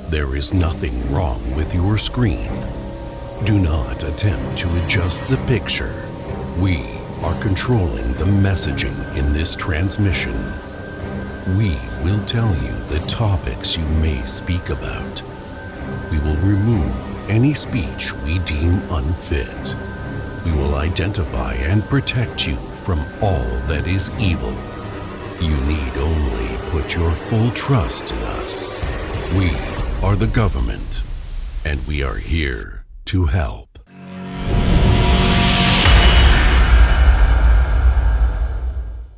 There is nothing wrong with your screen. Do not attempt to adjust the picture. We are controlling the messaging in this transmission. We will tell you the topics you may speak about. We will remove any speech we deem unfit. We will identify and protect you from all that is evil. You need only put your full trust in us. We are the government, and we are here to help.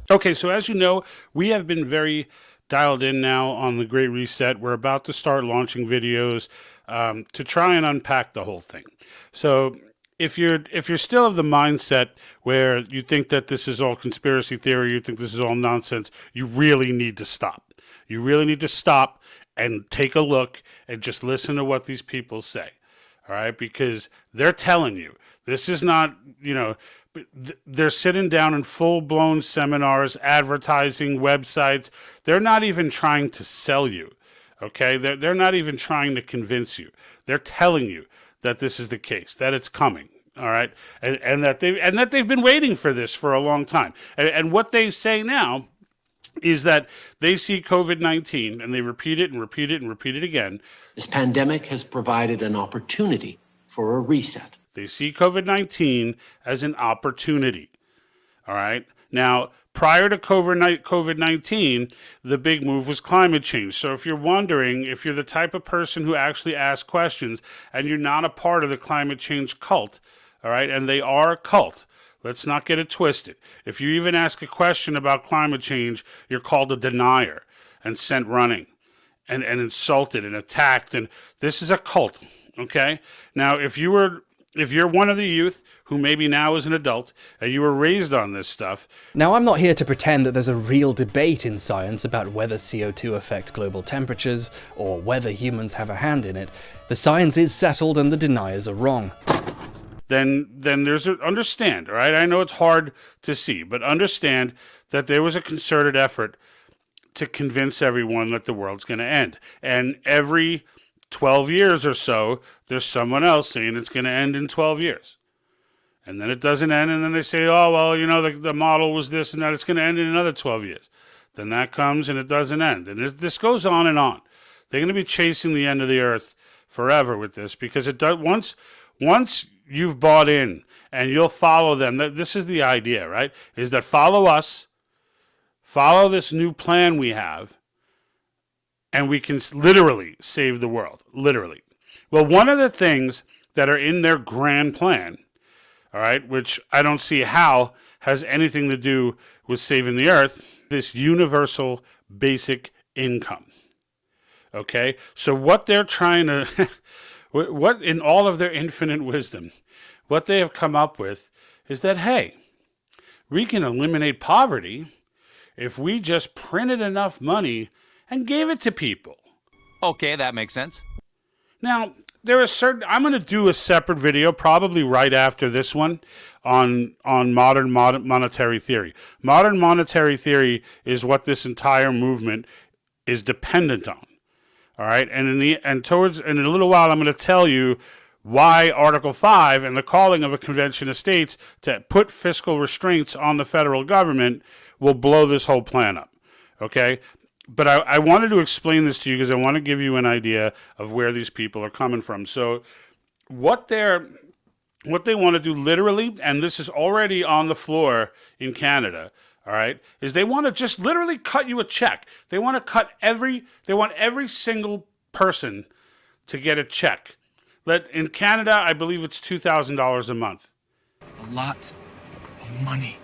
Okay, so as you know, we have been very dialed in now on the Great Reset. We're about to start launching videos to try and unpack the whole thing. So if you're still of the mindset where you think that this is all conspiracy theory, you think this is all nonsense, you really need to stop. You really need to stop and take a look and just listen to what these people say. All right, because they're telling you this is not, they're sitting down in full-blown seminars, advertising, websites. They're not even trying to sell you, okay? They're not even trying to convince you. They're telling you that this is the case, that it's coming, all right? And that they've been waiting for this for a long time. And what they say now is that they see COVID-19, and they repeat it and repeat it and repeat it again. This pandemic has provided an opportunity for a reset. They see COVID-19 as an opportunity, all right? Now, prior to COVID-19, the big move was climate change. So if you're wondering, if you're the type of person who actually asks questions and you're not a part of the climate change cult, all right, and they are a cult, let's not get it twisted. If you even ask a question about climate change, you're called a denier and sent running and insulted and attacked. And this is a cult, okay? Now, if you're one of the youth who maybe now is an adult and you were raised on this stuff. Now, I'm not here to pretend that there's a real debate in science about whether CO2 affects global temperatures or whether humans have a hand in it. The science is settled and the deniers are wrong. Then understand, all right? I know it's hard to see, but understand that there was a concerted effort to convince everyone that the world's going to end. And every 12 years or so, there's someone else saying it's going to end in 12 years. And then it doesn't end, and then they say, oh, well, the model was this and that, it's going to end in another 12 years. Then that comes and it doesn't end. And this goes on and on. They're going to be chasing the end of the earth forever with this, because it does once you've bought in and you'll follow them. This is the idea, right? Is that follow us, follow this new plan we have, and we can literally save the world. Literally. Well, one of the things that are in their grand plan, all right, which I don't see how has anything to do with saving the earth, this universal basic income. Okay? So what they're trying to, what in all of their infinite wisdom, what they have come up with is that, hey, we can eliminate poverty if we just printed enough money and gave it to people. Okay, that makes sense. Now, I'm going to do a separate video, probably right after this one, on modern monetary theory. Modern monetary theory is what this entire movement is dependent on. All right, and in a little while, I'm going to tell you why Article 5 and the calling of a convention of states to put fiscal restraints on the federal government will blow this whole plan up. Okay? But I wanted to explain this to you because I want to give you an idea of where these people are coming from. So what they want to do literally, and this is already on the floor in Canada, all right, is they want to just literally cut you a check. They want every single person to get a check. In Canada, I believe it's $2,000 a month. A lot of money.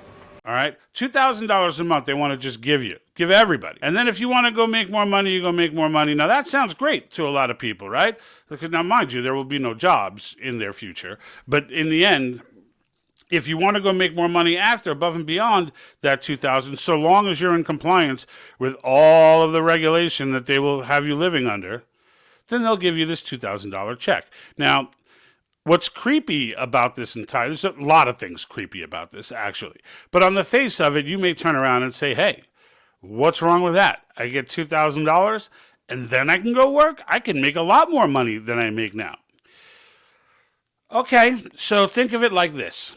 All right, $2,000 a month they want to just give everybody. And then if you want to go make more money, you go make more money. Now that sounds great to a lot of people, right? Because now, mind you, there will be no jobs in their future. But in the end, if you want to go make more money after, above and beyond that $2,000, so long as you're in compliance with all of the regulation that they will have you living under, then they'll give you this $2,000 check. Now, what's creepy about this there's a lot of things creepy about this, actually. But on the face of it, you may turn around and say, hey, What's wrong with that? I get $2,000 and then I can go work. I can make a lot more money than I make now. Okay, so think of it like this.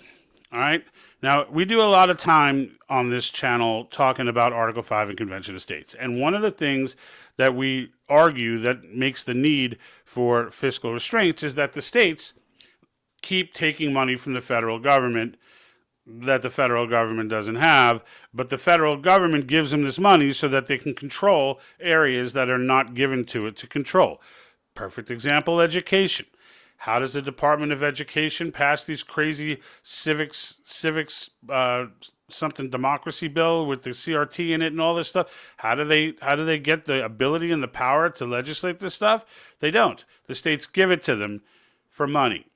All right. Now, we do a lot of time on this channel talking about Article 5 and Convention of States. And one of the things that we argue that makes the need for fiscal restraints is that the states keep taking money from the federal government that the federal government doesn't have, but the federal government gives them this money so that they can control areas that are not given to it to control. Perfect example, education. How does the Department of Education pass these crazy civics something democracy bill with the CRT in it and all this stuff? How do they get the ability and the power to legislate this stuff? They don't. The states give it to them for money.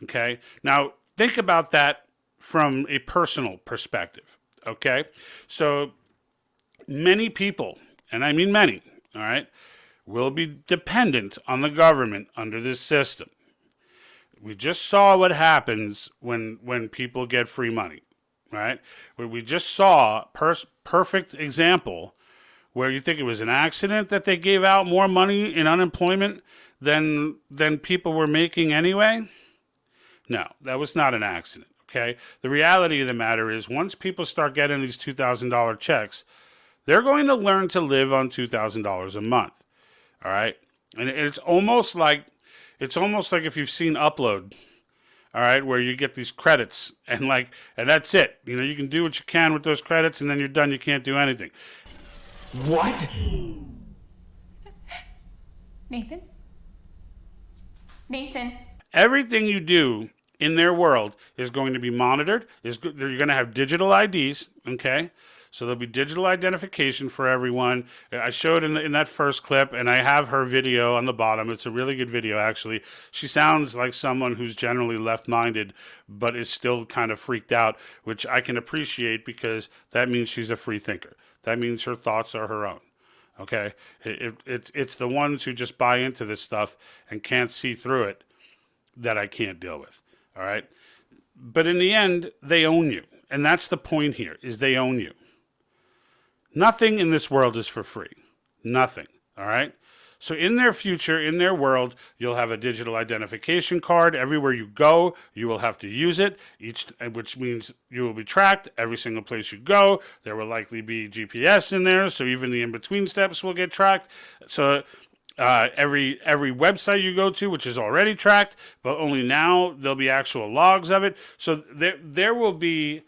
Okay? Now, think about that from a personal perspective. Okay? So many people, and I mean many, all right, will be dependent on the government under this system. We just saw what happens when people get free money, right? We just saw perfect example where you think it was an accident that they gave out more money in unemployment than people were making anyway. No, that was not an accident, okay? The reality of the matter is once people start getting these $2,000 checks, they're going to learn to live on $2,000 a month, all right? And it's almost like if you've seen Upload, all right, where you get these credits and that's it. You know, you can do what you can with those credits and then you're done. You can't do anything. What? Nathan? Nathan? Everything you do in their world is going to be monitored. You're going to have digital IDs, okay? So there'll be digital identification for everyone. I showed in that first clip, and I have her video on the bottom. It's a really good video, actually. She sounds like someone who's generally left-minded, but is still kind of freaked out, which I can appreciate because that means she's a free thinker. That means her thoughts are her own. Okay? It's the ones who just buy into this stuff and can't see through it that I can't deal with. All right? But in the end, they own you. And that's the point here, is they own you. Nothing in this world is for free. Nothing. All right? So in their future, in their world, you'll have a digital identification card. Everywhere you go, you will have to use it, which means you will be tracked every single place you go. There will likely be GPS in there, so even the in-between steps will get tracked. So every website you go to, which is already tracked, but only now there'll be actual logs of it. So there will be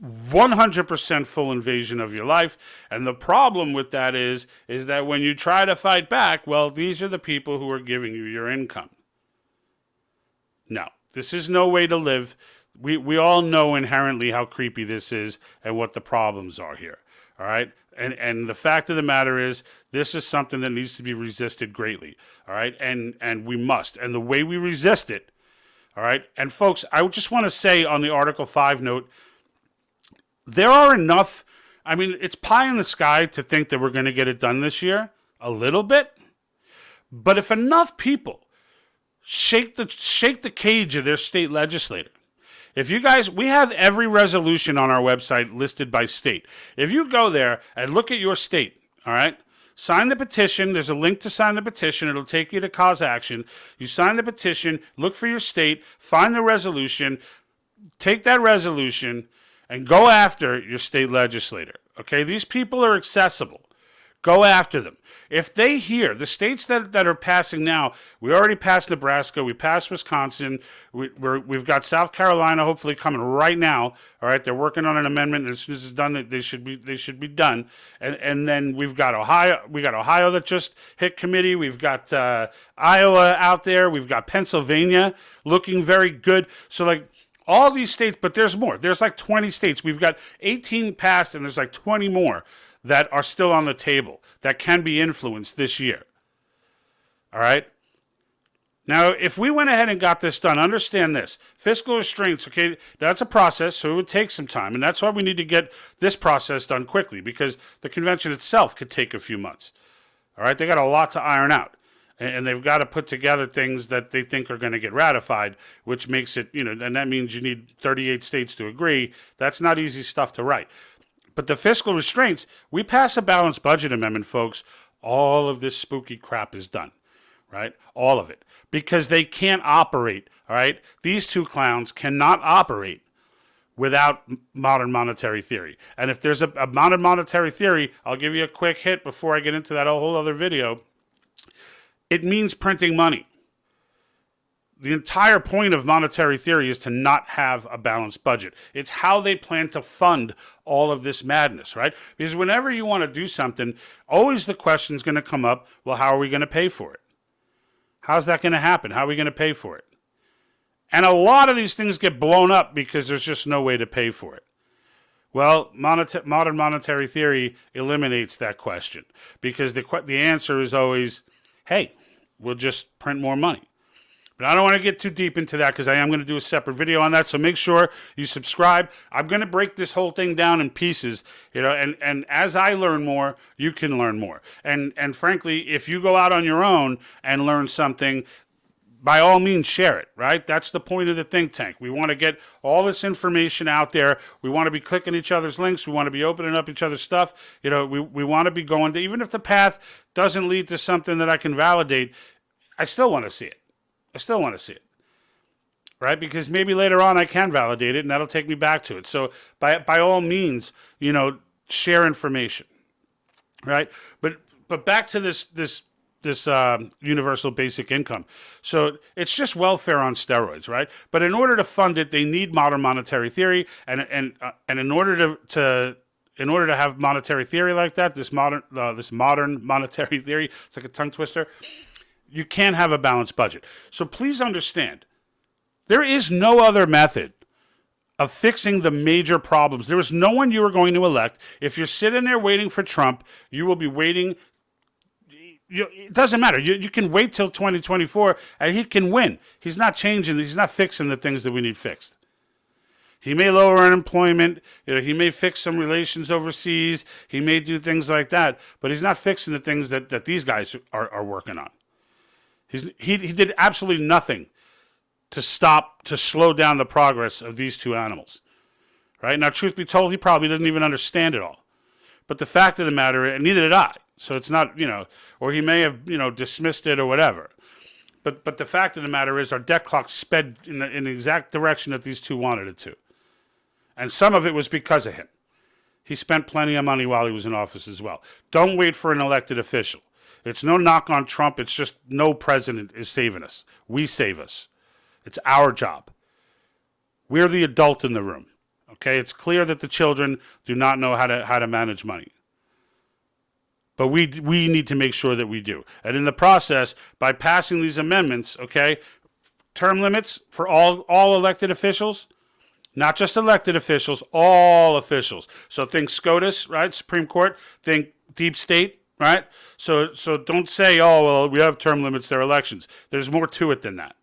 100% full invasion of your life. And the problem with that is that when you try to fight back, well, these are the people who are giving you your income. No, this is no way to live. We all know inherently how creepy this is and what the problems are here. All right? And the fact of the matter is, this is something that needs to be resisted greatly. All right? And we must. And the way we resist it, all right? And folks, I just want to say on the Article 5 note, there are enough, I mean, it's pie in the sky to think that we're going to get it done this year, a little bit. But if enough people shake the cage of their state legislator, if you guys, we have every resolution on our website listed by state. If you go there and look at your state, all right, sign the petition. There's a link to sign the petition. It'll take you to COS Action. You sign the petition, look for your state, find the resolution, take that resolution, and go after your state legislator, okay? These people are accessible. Go after them. If they hear, the states that are passing now, we already passed Nebraska, we passed Wisconsin, we've got South Carolina hopefully coming right now, all right? They're working on an amendment, and as soon as it's done, they should be done. And then we've got Ohio that just hit committee, we've got Iowa out there, we've got Pennsylvania looking very good. So all these states, but there's more. There's 20 states. We've got 18 passed, and there's 20 more that are still on the table that can be influenced this year. All right? Now, if we went ahead and got this done, understand this. Fiscal restraints, okay, that's a process, so it would take some time. And that's why we need to get this process done quickly, because the convention itself could take a few months. All right? They got a lot to iron out. And they've got to put together things that they think are going to get ratified, which makes it, and that means you need 38 states to agree. That's not easy stuff to write. But the fiscal restraints, we pass a balanced budget amendment, folks, all of this spooky crap is done, right? All of it. Because they can't operate, all right? These two clowns cannot operate without modern monetary theory. And if there's a modern monetary theory, I'll give you a quick hit before I get into that whole other video. It means printing money. The entire point of monetary theory is to not have a balanced budget. It's how they plan to fund all of this madness, right? Because whenever you want to do something, always the question's going to come up, well, how are we going to pay for it? How's that going to happen? How are we going to pay for it? And a lot of these things get blown up because there's just no way to pay for it. Well, modern monetary theory eliminates that question because the answer is always, hey, we'll just print more money. But I don't want to get too deep into that because I am going to do a separate video on that. So make sure you subscribe. I'm going to break this whole thing down in pieces, and as I learn more, you can learn more. And frankly, if you go out on your own and learn something, by all means, share it, right? That's the point of the think tank. We want to get all this information out there. We want to be clicking each other's links. We want to be opening up each other's stuff. We want to be going to, even if the path doesn't lead to something that I can validate, I still want to see it. Right? Because maybe later on I can validate it and that'll take me back to it. So by all means, share information, right? But back to this universal basic income. So it's just welfare on steroids, right? But in order to fund it, they need modern monetary theory, and in order to have monetary theory like that, this modern monetary theory, it's like a tongue twister. You can't have a balanced budget. So please understand, there is no other method of fixing the major problems. There is no one you are going to elect. If you're sitting there waiting for Trump, you will be waiting. It doesn't matter. You can wait till 2024 and he can win. He's not changing. He's not fixing the things that we need fixed. He may lower unemployment. He may fix some relations overseas. He may do things like that. But he's not fixing the things that these guys are working on. He did absolutely nothing to slow down the progress of these two animals. Right? Now, truth be told, he probably doesn't even understand it all. But the fact of the matter, and neither did I. So it's not, or he may have, dismissed it or whatever. But the fact of the matter is our debt clock sped in the exact direction that these two wanted it to. And some of it was because of him. He spent plenty of money while he was in office as well. Don't wait for an elected official. It's no knock on Trump. It's just no president is saving us. We save us. It's our job. We're the adult in the room. Okay? It's clear that the children do not know how to manage money. But we need to make sure that we do. And in the process, by passing these amendments, okay, term limits for all elected officials, not just elected officials, all officials. So think SCOTUS, right, Supreme Court, think deep state, right? So don't say, oh, well, we have term limits, they're elections. There's more to it than that.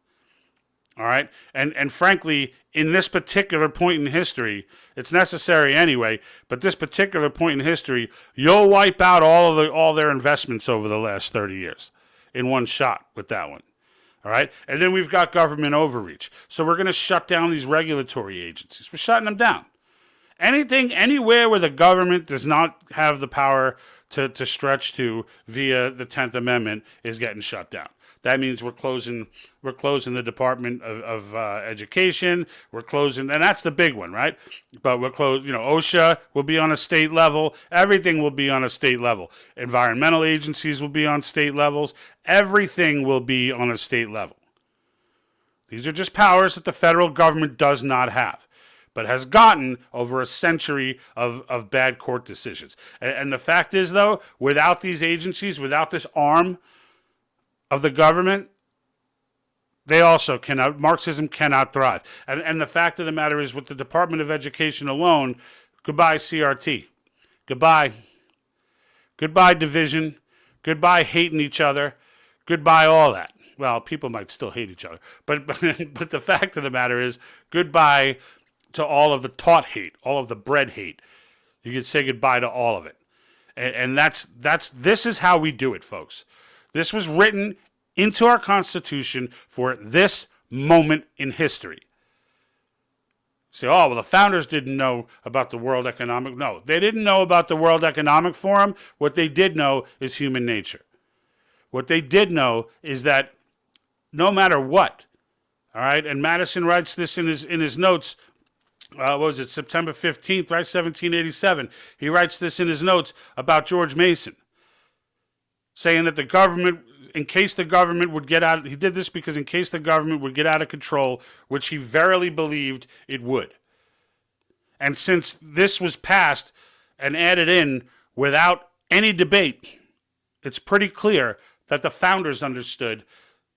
All right? And frankly, in this particular point in history, it's necessary anyway, but this particular point in history, you'll wipe out all their investments over the last 30 years in one shot with that one. All right? And then we've got government overreach. So we're going to shut down these regulatory agencies. We're shutting them down. Anywhere where the government does not have the power to stretch to via the 10th Amendment is getting shut down. That means we're closing the Department of Education. We're closing, and that's the big one, right? But we're closing, OSHA will be on a state level. Everything will be on a state level. Environmental agencies will be on state levels. Everything will be on a state level. These are just powers that the federal government does not have, but has gotten over a century of bad court decisions. And the fact is, though, without these agencies, without this arm of the government, Marxism cannot thrive. And the fact of the matter is, with the Department of Education alone, goodbye CRT. Goodbye. Goodbye division. Goodbye hating each other. Goodbye all that. Well, people might still hate each other. But the fact of the matter is, goodbye to all of the taught hate, all of the bred hate. You can say goodbye to all of it. And this is how we do it, folks. This was written into our Constitution for this moment in history. Say, oh, well, the founders didn't know about the World Economic. No, they didn't know about the World Economic Forum. What they did know is human nature. What they did know is that no matter what, all right, and Madison writes this in his notes, what was it, September 15th, right, 1787. He writes this in his notes about George Mason, saying that the government, in case the government would get out, he did this because in case the government would get out of control, which he verily believed it would. And since this was passed and added in without any debate, it's pretty clear that the founders understood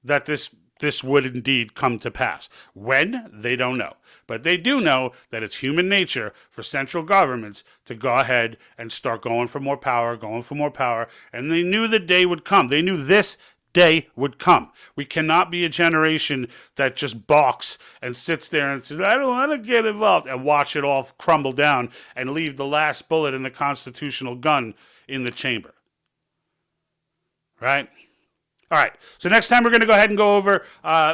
that this would indeed come to pass. When? They don't know. But they do know that it's human nature for central governments to go ahead and start going for more power, and they knew the day would come. They knew this day would come. We cannot be a generation that just balks and sits there and says, I don't want to get involved, and watch it all crumble down and leave the last bullet in the constitutional gun in the chamber. Right? All right, so next time we're going to go ahead and go over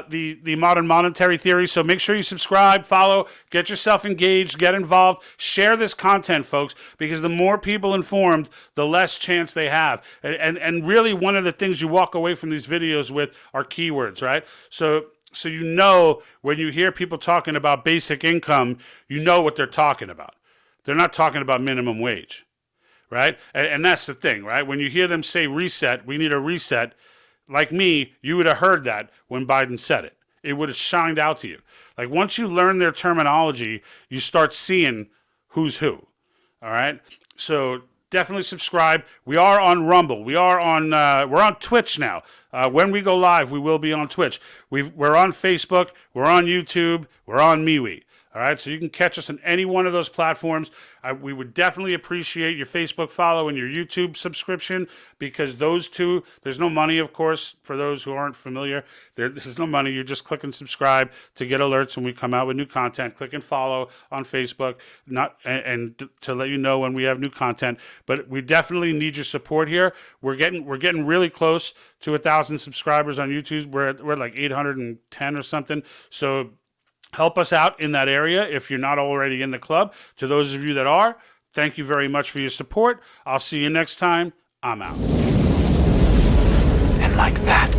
the modern monetary theory. So make sure you subscribe, follow, get yourself engaged, get involved, share this content, folks, because the more people informed, the less chance they have. And really, one of the things you walk away from these videos with are keywords, right? So you know when you hear people talking about basic income, you know what they're talking about. They're not talking about minimum wage, right? And that's the thing, right? When you hear them say reset, we need a reset. Like me, you would have heard that when Biden said it. It would have shined out to you. Like once you learn their terminology, you start seeing who's who. All right? So definitely subscribe. We are on Rumble. We're on Twitch now. When we go live, we will be on Twitch. We're on Facebook. We're on YouTube. We're on MeWe. All right, so you can catch us on any one of those platforms. We would definitely appreciate your Facebook follow and your YouTube subscription, because those two, there's no money, of course, for those who aren't familiar. There's no money. You just click and subscribe to get alerts when we come out with new content. Click and follow on Facebook, and to let you know when we have new content. But we definitely need your support here. We're getting really close to 1,000 subscribers on YouTube. We're at like 810 or something. So help us out in that area if you're not already in the club. To those of you that are, thank you very much for your support. I'll see you next time. I'm out. And like that,